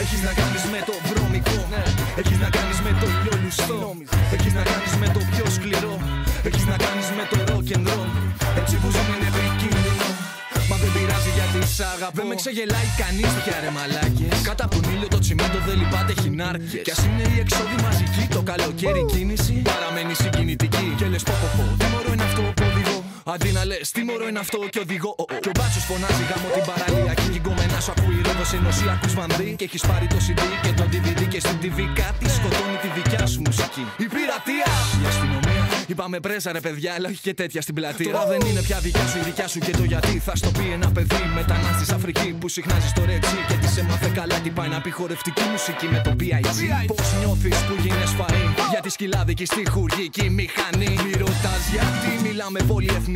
Έχεις να κάνεις με το βρώμικο, έχεις να κάνεις με το πιο λουστό, έχεις να κάνεις με το πιο σκληρό, έχεις να κάνεις με το rock and roll. Έτσι που ζω είναι επικίνδυνο, μα δεν πειράζει γιατί σ' αγαπώ. Δεν με ξεγελάει κανείς πια ρε μαλάκες. Κάτω από τον ήλιο το τσιμέντο δεν λυπάται χινάρκες. Κι ας είναι η εξόδη μαζική το καλοκαίρι κίνηση παραμένει συγκινητική. Και λες πω τι μωρό είναι αυτό που οδηγώ. Αντί να λες τι μωρό είναι αυτό και οδηγώ. Και ο μπάτσος φωνάζει γάμο την παραλία. Και η γκόμενά σου ακούει ρόδος ενός ή ακούς βανδύ. Και έχεις πάρει το CD και το DVD και στην TV κάτι σκοτώνει τη δικιά σου μουσική. Η πειρατεία, η αστυνομία. Είπαμε πρέζα ρε παιδιά, αλλά όχι και τέτοια στην πλατεία. Τώρα δεν είναι πια δικιά σου η δικιά σου και το γιατί. Θα στο πει ένα παιδί μετανάστης Αφρική που συχνάζει στο ρετσί. Και της έμαθε καλά τι πάει να πει χορευτική μουσική με το PIG. Πώς νιώθεις που γίνες φαΐ για τη σκυλάδικη στη χουργική μηχανή. Μη ρωτάς γιατί μιλάμε πολυεθνικά.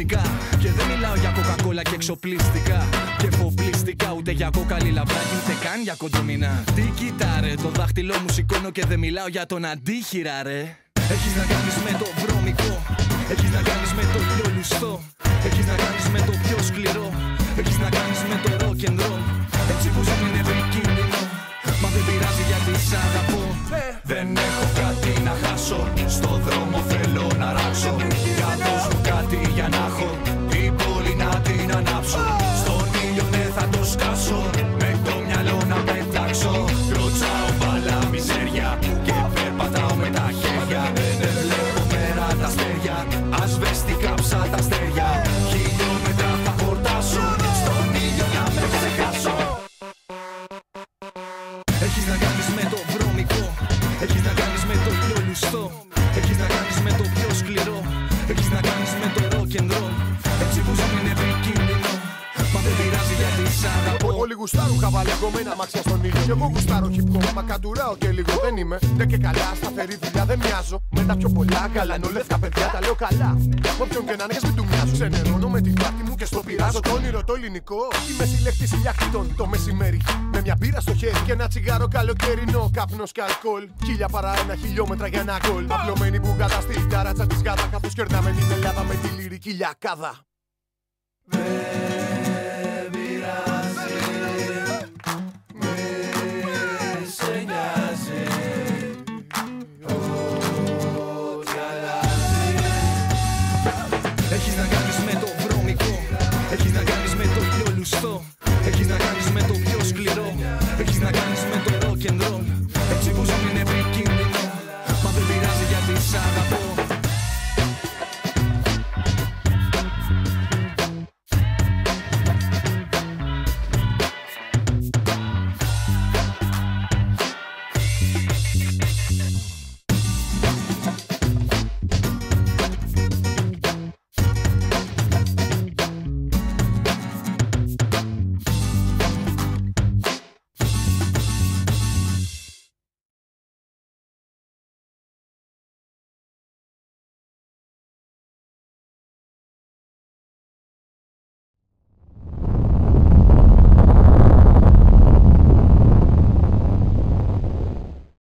Και δεν μιλάω για κοκακόλα και εξοπλιστικά και φοπλιστικά, ούτε για κόκαλη λαμπράκι, ούτε καν για κοντομινά. Τι κοιτάρε, το δάχτυλό μου σηκώνω και δεν μιλάω για τον αντίχειρα ρε. Έχεις να κάνεις με το βρώμικο, έχεις να κάνεις με το πιο λουστό, έχεις να κάνεις με το πιο σκληρό, έχεις να κάνεις με το rock and roll. Έτσι που ζω είναι επικίνδυνο, μα δεν πειράζει γιατί σ' αγαπώ. Δεν έχω κάτι να χάσω, στο δρόμο θέλω να ράξω. Για δώσ' μου κάτι για να έχω την πόλη να την ανάψω. Στον ήλιο ναι θα το σκάσω, με το μυαλό να πετάξω. Κλωτσάω μπάλα μιζέρια και περπατάω με τα χέρια. Δεν βλέπω πέρα τα αστέρια, ασβεστικά ψά τα αστέρια. Χιλιόμετρα θα χορτάσω, στον ήλιο να με ξεχάσω. Έχεις να κάνεις με το βρώμικο, έχεις να κάνεις με το πιο λουστό, έχεις να κάνεις με το πιο σκληρό, έχεις να κάνεις με το rock and roll. Έτσι που ζω είναι επικίνδυνο, μα δεν πειράζει γιατί σ' αγαπώ. Όλοι γουστάρουν χαβαλεκωμένα μάξια στον ήλιο. Κι εγώ γουστάρω hip hop, μα κατουράω και λίγο δεν είμαι. Ναι και καλά, σταθερή δουλειά δεν μοιάζω. Με τα πιο πολλά γαλανολεύκα παιδιά τα λέω καλά. Όποιον και να είναι μην του μοιάζω. Ξενερώνω με την πάρτι μου και στο πειράζω το όνειρο το ελληνικό. Είμαι συλλέκτης ηλιακτήτων το μεσημέρι. Με μια μπύρα στο χέρι και ένα τσιγάρο καλοκαιρινό. Κάπνος και αλκοόλ. 1000 παρά 1 χιλιόμετρα για ένα γκολ. Απλωμένη που γάτα στη ταράτσα της γάτα. Καθώς κερνάμε την Ελλάδα με τη λυρική λιακάδα. Έχεις να κάνεις με το βρώμικο, έχεις να κάνεις με το πιο λουστό, έχεις να κάνεις με το πιο σκληρό, έχεις να κάνεις με το